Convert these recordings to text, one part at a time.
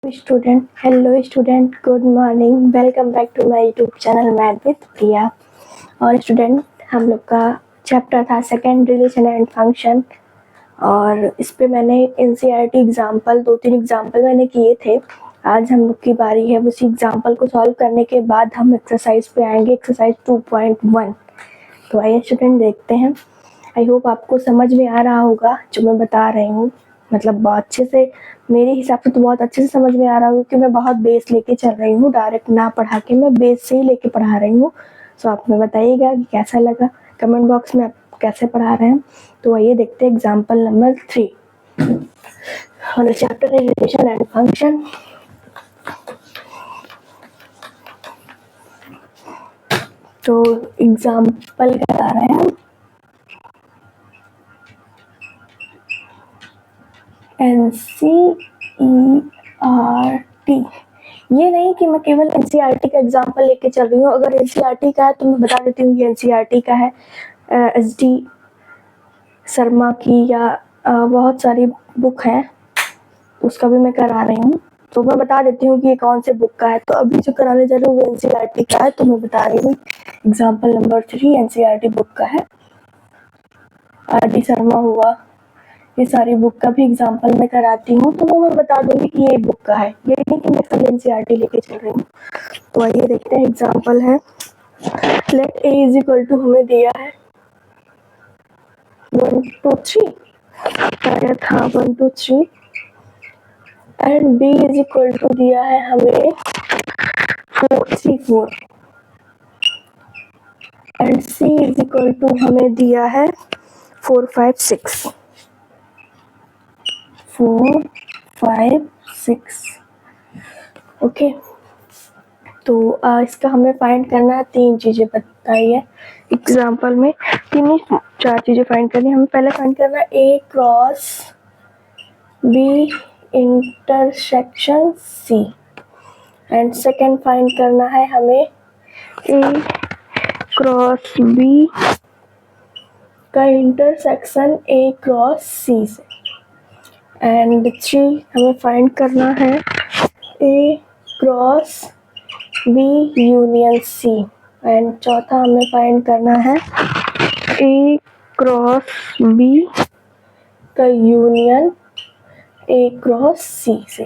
Student, good morning. Welcome back to my YouTube channel math with Priya. और student, हम लोग का चैप्टर था सेकेंड, रिलेशन एंड फंक्शन। और इस पे मैंने एनसीईआरटी एग्जाम्पल 2-3 एग्जाम्पल मैंने किए थे। आज हम लोग की बारी है उसी एग्जाम्पल को सॉल्व करने के बाद हम एक्सरसाइज पे आएंगे, एक्सरसाइज 2.1। तो आइए स्टूडेंट देखते हैं। आई होप आपको समझ में आ रहा होगा जो मैं बता रही हूँ। मतलब बहुत अच्छे से, मेरे हिसाब से तो बहुत अच्छे से समझ में आ रहा होगा, क्योंकि मैं बहुत बेस लेके चल रही हूँ, डायरेक्ट ना पढ़ा के मैं बेस से ही लेके पढ़ा रही हूँ। सो आप में बताइएगा कि कैसा लगा, कमेंट बॉक्स में आप कैसे पढ़ा रहे हैं। तो आइए देखते हैं example number 3 on the chapter relation and function। तो एग्जाम्पल बता रहे हैं एनसीईआरटी। ये नहीं कि मैं केवल एनसीईआरटी का एग्जाम्पल लेके चल रही हूँ। अगर एनसीईआरटी का है तो मैं बता देती हूँ कि एनसीईआरटी का है। एस.डी. शर्मा की या बहुत सारी बुक है, उसका भी मैं करा रही हूँ। तो मैं बता देती हूँ कि ये कौन से बुक का है। तो अभी जो कराने जा रही हूँ वो एनसीईआरटी का है, तो मैं बता रही हूँ। एग्जाम्पल नंबर 3 एनसीईआरटी बुक का है। आर.डी. शर्मा हुआ, ये सारी बुक का भी एग्जाम्पल मैं कराती हूँ, तो वो मैं बता दूंगी कि ये बुक का है। ये नहीं कि मैं कल एनसीईआरटी लेके चल रही हूँ। तो आइए देखते हैं। एग्जाम्पल है, let A is equal to हमें दिया है 1 2 3, शायद हाँ 1 2 3, and B is equal to दिया है हमें 4 3 4, and C is equal to हमें दिया है 4 5 6 4 5 6। ओके, तो इसका हमें फाइंड करना है। 3 चीजें बताई है एग्जाम्पल में, 4 चीजें फाइंड करनी है। हमें पहले फाइंड करना है A cross B intersection C, and second find करना है हमें ए क्रॉस बी का इंटरसेक्शन ए क्रॉस सी से, एंड 3 हमें फाइंड करना है A cross B union C, and चौथा हमें फाइंड करना है ए क्रॉस बी का यूनियन ए क्रॉस सी से।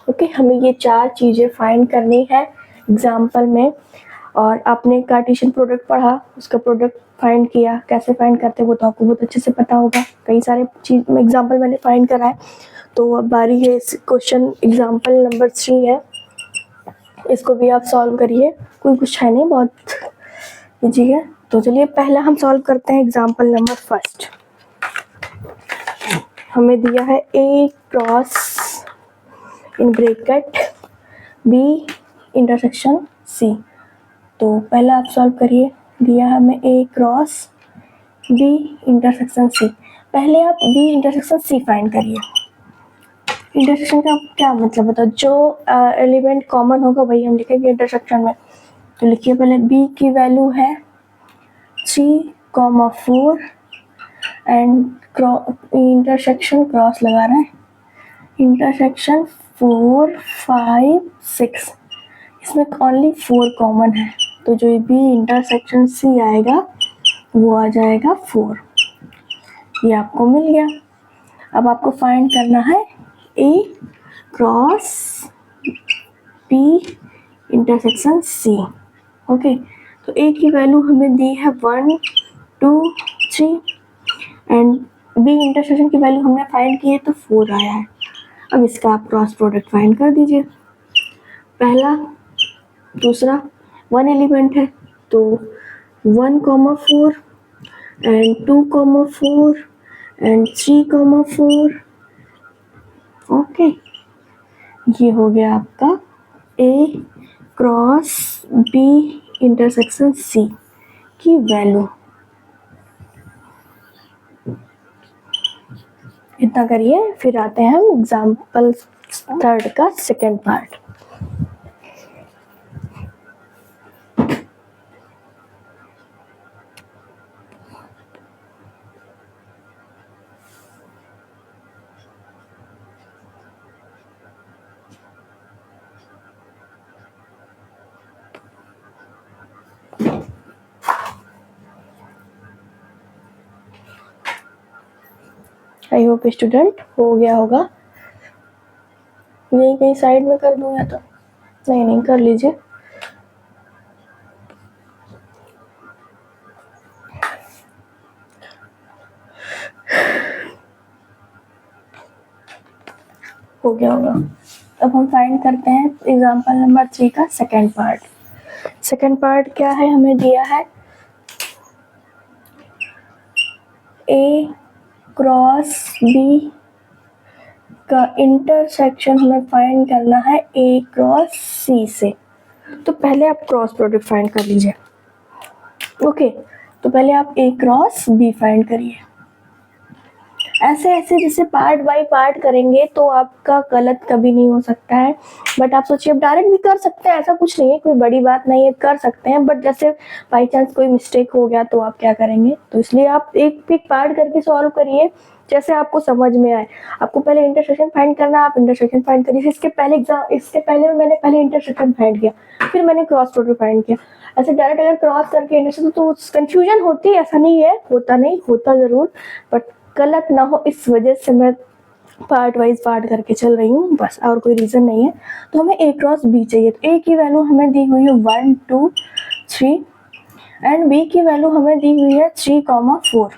ओके, हमें ये 4 चीजें फाइंड करनी है एग्जाम्पल में। और आपने कार्टेशियन प्रोडक्ट पढ़ा, उसका प्रोडक्ट फाइंड किया, कैसे फाइंड करते हैं वो तो आपको बहुत अच्छे से पता होगा। कई सारे चीज एग्जाम्पल मैंने फाइंड करा है। तो अब बारी है इस क्वेश्चन एग्जाम्पल नंबर 3 है, इसको भी आप सॉल्व करिए। कोई कुछ है नहीं, बहुत इजी है। तो चलिए पहला हम सॉल्व करते हैं एग्जाम्पल नंबर 1। हमें दिया है A cross in bracket B intersection C. तो पहला आप सॉल्व करिए। दिया है हमें A cross B intersection C. पहले आप बी इंटरसेक्शन सी फाइंड करिए। इंटरसेक्शन का क्या मतलब होता है? जो एलिमेंट कॉमन होगा वही हम लिखेंगे इंटरसेक्शन में। तो लिखिए पहले बी की वैल्यू है 3,4, एंड इंटरसेक्शन क्रॉस लगा रहे हैं, इंटरसेक्शन 4 5 6। इसमें ओनली 4 कॉमन है, तो जो बी इंटरसेक्शन सी आएगा वो आ जाएगा 4। ये आपको मिल गया। अब आपको फाइंड करना है A cross B intersection C. Okay, तो ए की वैल्यू हमें दी है 1 2 3, एंड बी इंटरसेक्शन की वैल्यू हमने फाइंड की है तो 4 आया है। अब इसका आप क्रॉस प्रोडक्ट फाइंड कर दीजिए। पहला दूसरा 1 एलिमेंट है, तो 1,4 एंड 2,4 एंड 3,4। ओके, ये हो गया आपका ए क्रॉस बी इंटरसेक्शन सी की वैल्यू। इतना करिए, फिर आते हैं हम एग्जाम्पल 3 का second part. I hope student हो गया होगा। यही कहीं साइड में कर दूँ या तो नहीं कर लीजिए। हो गया होगा। अब हम फाइंड करते हैं एग्जाम्पल नंबर 3 का सेकेंड पार्ट। सेकेंड पार्ट क्या है, हमें दिया है ए क्रॉस बी का इंटरसेक्शन हमें फाइंड करना है ए क्रॉस सी से। तो पहले आप क्रॉस प्रोडक्ट फाइंड कर लीजिए। ओके, तो पहले आप ए क्रॉस बी फाइंड करिए। ऐसे ऐसे जैसे पार्ट बाय पार्ट करेंगे तो आपका गलत कभी नहीं हो सकता है। बट आप सोचिए, आप डायरेक्ट भी कर सकते हैं, ऐसा कुछ नहीं है, कोई बड़ी बात नहीं है, कर सकते हैं। बट जैसे बाई चांस कोई मिस्टेक हो गया तो आप क्या करेंगे, तो इसलिए आप एक एक पार्ट करके सॉल्व करिए जैसे आपको समझ में आए। आपको पहले इंटरसेक्शन फाइंड करना है, आप इंटरसेक्शन फाइंड करिए। इसके पहले मैंने पहले इंटरसेक्शन फाइंड किया, फिर मैंने क्रॉस प्रोडक्ट फाइंड किया। ऐसे डायरेक्ट अगर क्रॉस करके इंटरसेक्शन तो कंफ्यूजन होती है, ऐसा नहीं है, होता नहीं, होता जरूर, बट गलत ना हो इस वजह से मैं पार्ट वाइज पार्ट करके चल रही हूँ, बस और कोई रीज़न नहीं है। तो हमें ए क्रॉस बी चाहिए, तो ए की वैल्यू हमें दी हुई है 1 2 3 एंड बी की वैल्यू हमें दी हुई है 3,4।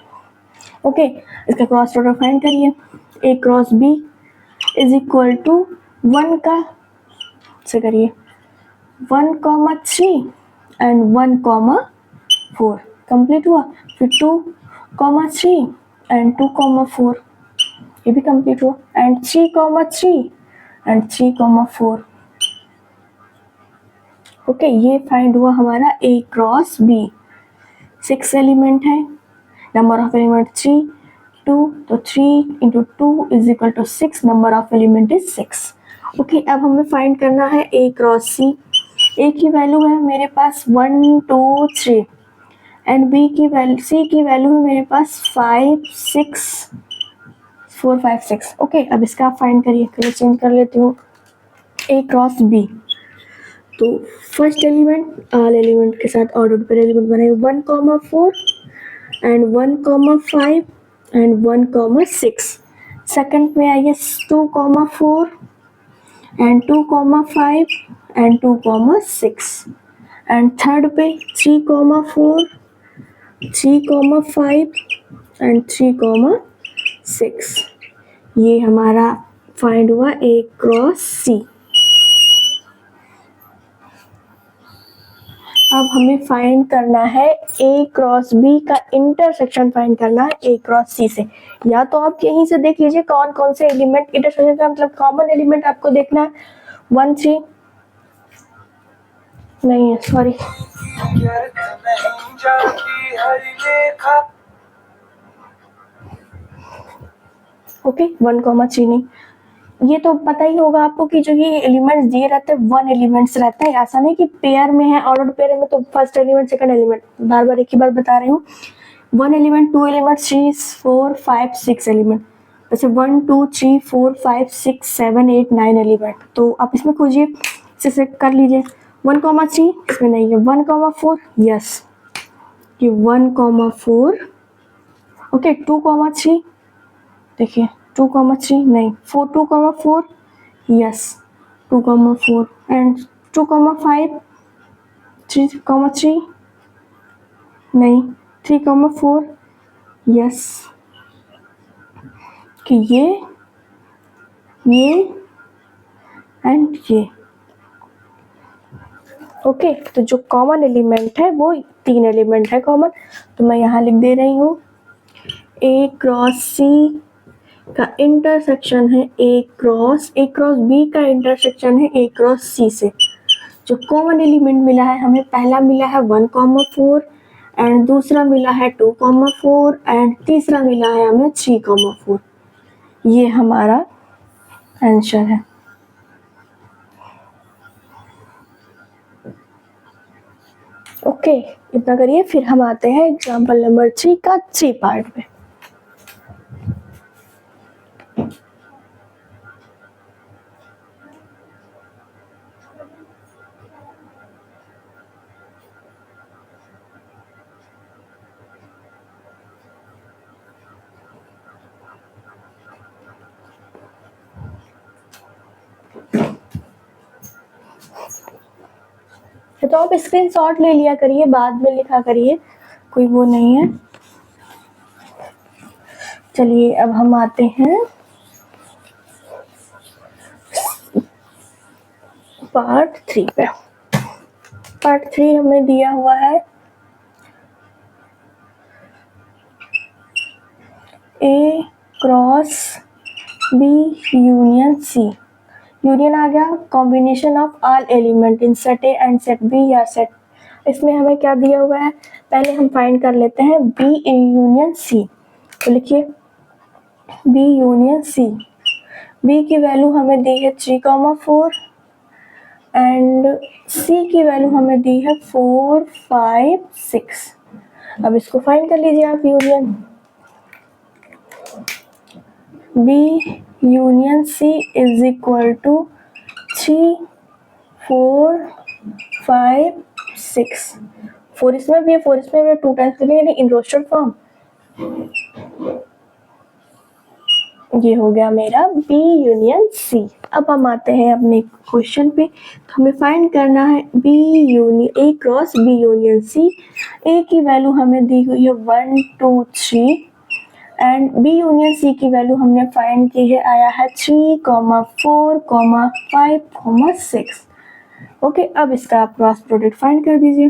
ओके, इसका क्रॉस प्रोडक्ट फाइंड करिए। A cross B is equal to 1 का से करिए 1,3 एंड 1,4 कंप्लीट हुआ। फिर 2,3 एंड 2,4 ये भी कंप्लीट हुआ, एंड 3,3 एंड 3,4। ओके, ये फाइंड हुआ हमारा ए क्रॉस बी। 6 एलिमेंट है, नंबर ऑफ एलिमेंट 3 2, तो 3 into 2 is equal to 6, number of element is 6। Okay, अब हमें फाइंड करना है ए क्रॉस सी। ए की वैल्यू है मेरे पास 1 2 3 एंड बी की वैल्यू सी की वैल्यू है मेरे पास 5 6 4 5 6। ओके, अब इसका आप फाइंड करिए, चलिए चेंज कर लेती हूँ। ए क्रॉस बी, तो फर्स्ट एलिमेंट ऑल एलिमेंट के साथ ऑर्डर पर एलिमेंट बनाए 1,4 एंड 1,5 एंड 1,6। सेकंड में आइए 2,4 एंड 2,5 एंड 2,6 एंड थर्ड पे 3,4 3,5 एंड 3,6। ये हमारा फाइंड हुआ ए क्रॉस सी। अब हमें फाइंड करना है ए क्रॉस बी का इंटरसेक्शन फाइंड करना है ए क्रॉस सी से। या तो आप यहीं से देख लीजिए कौन कौन से एलिमेंट इंटरसेक्शन का मतलब कॉमन एलिमेंट आपको देखना है 1 3 नहीं है, सॉरी, ओके 1,3 नहीं, ये तो पता ही होगा आपको कि जो ये एलिमेंट्स दिए रहते हैं 1 एलिमेंट्स रहता है। ऐसा नहीं कि पेयर में है, ऑर्डर पेयर में तो फर्स्ट एलिमेंट सेकंड एलिमेंट, बार बार एक ही बात बता रही हूँ। 1 एलिमेंट 2 एलिमेंट 3 4 5 6 एलिमेंट, जैसे 1 2 3 4 5 6 7 8 9 एलिमेंट। तो आप इसमें खोजिए, इसे कर लीजिए। 1,3 इसमें नहीं है, 1,4 यस, ये 1,4। ओके, 2,3 देखिए 2,3 नहीं, 2,4 यस, 2,4 एंड 2,5 3,3 नहीं, 3,4 यस, कि ये एंड ये। ओके, तो जो कॉमन एलिमेंट है वो 3 एलिमेंट है कॉमन, तो मैं यहाँ लिख दे रही हूँ ए क्रॉस सी का इंटरसेक्शन है ए क्रॉस बी का इंटरसेक्शन है ए क्रॉस सी से। जो कॉमन एलिमेंट मिला है हमें, पहला मिला है 1,4 एंड दूसरा मिला है 2,4 एंड तीसरा मिला है हमें 3,4। ये हमारा आंसर है। ओके, इतना करिए, फिर हम आते हैं एग्जाम्पल नंबर 3 का 3 पार्ट में। तो आप स्क्रीनशॉट ले लिया करिए, बाद में लिखा करिए, कोई वो नहीं है। चलिए अब हम आते हैं पार्ट 3 पे। पार्ट 3 हमें दिया हुआ है A cross B union C। Union आ गया combination of all element in set A and set B या सेट। इसमें हमें क्या दिया हुआ है, पहले हम फाइंड कर लेते हैं B यूनियन C। तो लिखिए B यूनियन C। B की वैल्यू हमें दी है 3,4 एंड C की वैल्यू हमें दी है 4, 5, 6। अब इसको फाइंड कर लीजिए आप union B union C is equal to 3, 4, 5, 6। 4 इसमें भी है, 4 इसमें भी है, 2 टाइम्स लिखेंगे इन रोस्टेड फॉर्म। ये हो गया मेरा B यूनियन C। अब हम आते हैं अपने क्वेश्चन पे। तो हमें फाइंड करना है B union A cross B union C। A की वैल्यू हमें दी हुई है 1, 2, 3 एंड B यूनियन C की वैल्यू हमने फाइंड की है, आया है 3, 4, 5, 6। ओके, अब इसका आप क्रॉस प्रोडक्ट फाइंड कर दीजिए।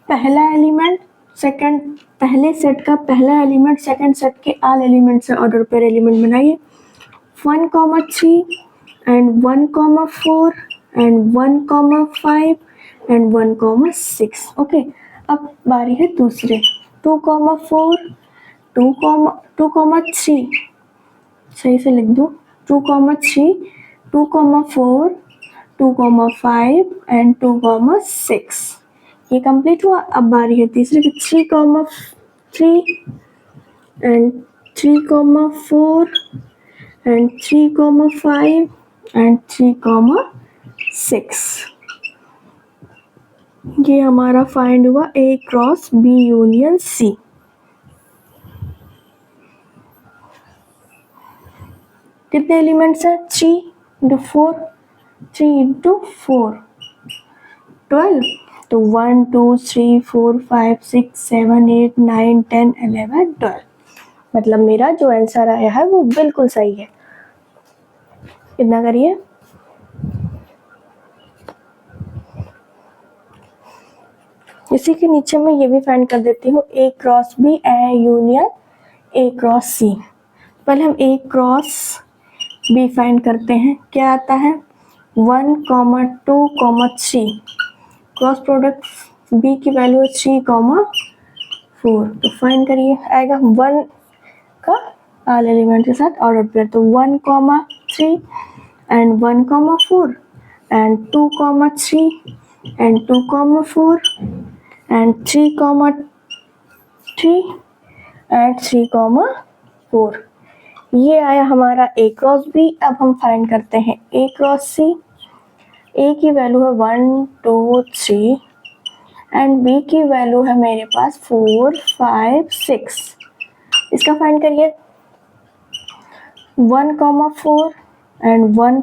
पहला एलिमेंट सेकंड, पहले सेट का पहला एलिमेंट सेकंड सेट के ऑल एलिमेंट से ऑर्डर पर एलिमेंट बनाइए। 1, 3 एंड 1, 4 एंड 1, 5 एंड 1, 6। ओके, अब बारी है दूसरे 2, 4, 2, 3। सही से लिख दूँ 2, 3, 2, 4, 2, 5 एंड 2, 6। ये कंप्लीट हुआ। अब बारी है तीसरे की 3, 3 एंड 3, 4 एंड 3, 5 एंड 3, 6। ये हमारा फाइंड हुआ A cross B union C। कितने एलिमेंट्स हैं? 3 इंटू 4, 3 इंटू 4 12। तो 1, 2, 3, 4, 5, 6, 7, 8, 9, 10, 11, 12। मतलब मेरा जो आंसर आया है वो बिल्कुल सही है। कितना करिए, इसी के नीचे मैं ये भी फाइंड कर देती हूँ A cross B union A cross C। पहले हम A क्रॉस B फाइंड करते हैं। क्या आता है 1, 2, 3। क्रॉस प्रोडक्ट B की वैल्यू है 3, 4। तो फाइंड करिए, आएगा 1 का ऑल एलिमेंट के साथ ऑर्डर पेयर। तो 1, 3 and 1, 4 and 2, 3 and 2, 4 and 3, 3 and 3, 4। ये आया हमारा A क्रॉस B। अब हम फाइंड करते हैं A क्रॉस C। A की वैल्यू है 1, 2, 3 एंड B की वैल्यू है मेरे पास 4, 5, 6। इसका फाइंड करिए 1, 4 एंड 1,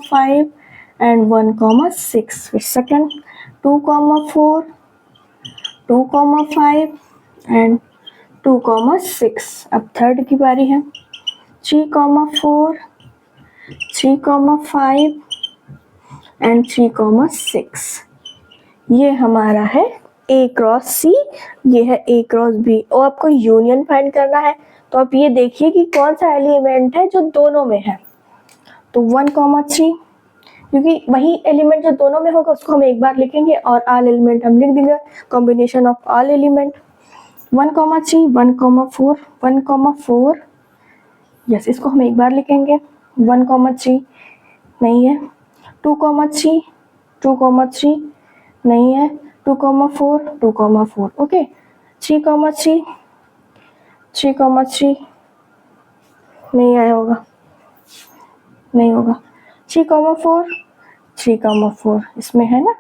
5 एंड 1, 6। फिर सेकंड 2, 4, 2, 5 एंड 2, 6। अब थर्ड की बारी है 3, 4, 3, 5 एंड 3, 6। ये हमारा है A क्रॉस C, ये है A क्रॉस B। और आपको यूनियन फाइंड करना है तो आप ये देखिए कि कौन सा एलिमेंट है जो दोनों में है। तो 1, 3, क्योंकि वही एलिमेंट जो दोनों में होगा उसको हम एक बार लिखेंगे और ऑल एलिमेंट हम लिख देंगे, combination of all element. 1, 3, 1, 4, 1, 4। Yes, इसको हम एक बार लिखेंगे। 1, 3 नहीं है। 2, 3, 2, 3 नहीं है। 2, 4, 2, 4। ओके, 3, 3, 3, 3 नहीं आया होगा, नहीं होगा। 3, 4, 3, 4 इसमें है ना।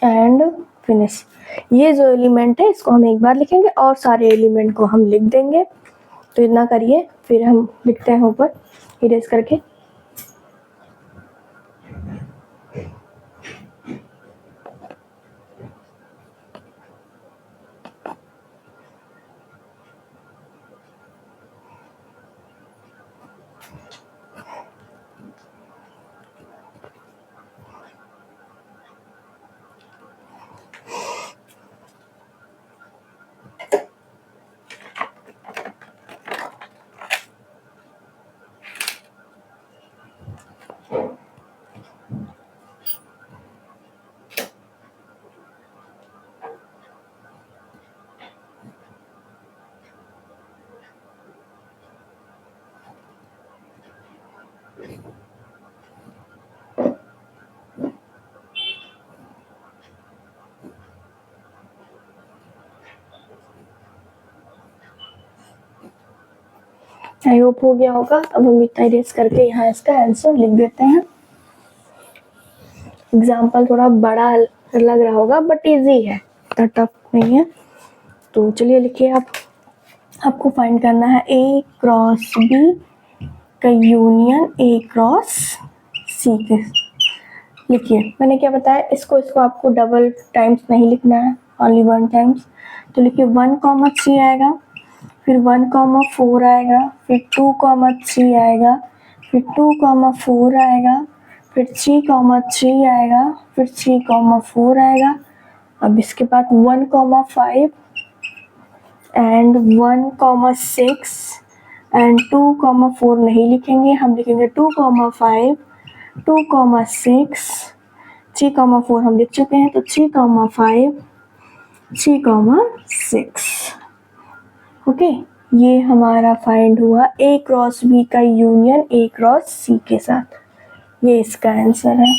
And finish. ये जो एलिमेंट है इसको हम एक बार लिखेंगे और सारे एलिमेंट को हम लिख देंगे। तो इतना करिए, फिर हम लिखते हैं ऊपर इरेज करके। आई होप हो गया होगा। अब हम इतना इरेज करके यहाँ इसका आंसर लिख देते हैं। एग्जाम्पल थोड़ा बड़ा लग रहा होगा बट इजी है, इतना टफ नहीं है। तो चलिए लिखिए आप। आपको फाइंड करना है ए क्रॉस बी का यूनियन ए क्रॉस सी के। लिखिए, मैंने क्या बताया, इसको आपको डबल टाइम्स नहीं लिखना है, ओनली 1 टाइम्स। तो लिखिए 1,3 आएगा, फिर 1,4 आएगा, फिर 2,3 आएगा, फिर 2,4 आएगा, फिर 3,3 आएगा, फिर 3,4 आएगा। अब इसके बाद 1,5 एंड 1,6 एंड 2,4 नहीं लिखेंगे, हम लिखेंगे 2,5, 2,6, 3,4 हम लिख चुके हैं, तो 3,5, 3,6। ओके, ये हमारा फाइंड हुआ ए क्रॉस बी का यूनियन ए क्रॉस सी के साथ। ये इसका आंसर है।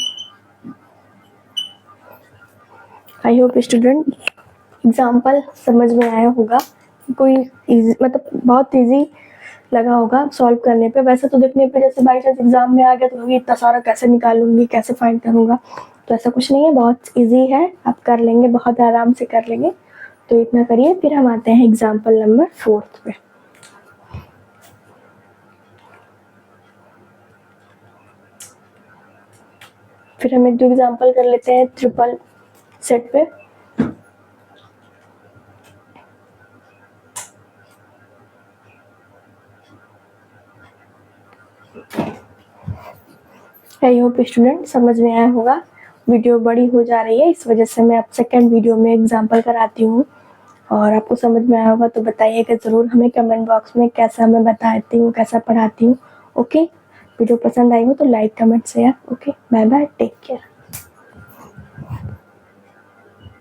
आई होप स्टूडेंट एग्जाम्पल समझ में आया होगा। कोई मतलब बहुत इजी लगा होगा सॉल्व करने पे। वैसे तो देखने पे जैसे बाई चांस एग्जाम में आ गया तो इतना सारा कैसे निकालूंगी, कैसे फाइंड करूंगा, तो ऐसा कुछ नहीं है, बहुत इजी है, आप कर लेंगे, बहुत आराम से कर लेंगे। तो इतना करिए, फिर हम आते हैं एग्जाम्पल नंबर 4 पे। फिर हम एक दो एग्जाम्पल कर लेते हैं ट्रिपल सेट पे। आई होप स्टूडेंट समझ में आया होगा। वीडियो बड़ी हो जा रही है, इस वजह से मैं अब सेकेंड वीडियो में एग्जाम्पल कराती हूँ। और आपको समझ में आया होगा तो बताइएगा ज़रूर हमें कमेंट बॉक्स में, कैसा मैं बताती हूँ, कैसा पढ़ाती हूँ। ओके, वीडियो पसंद आई हो तो like, comment, share. Okay, bye bye, take care.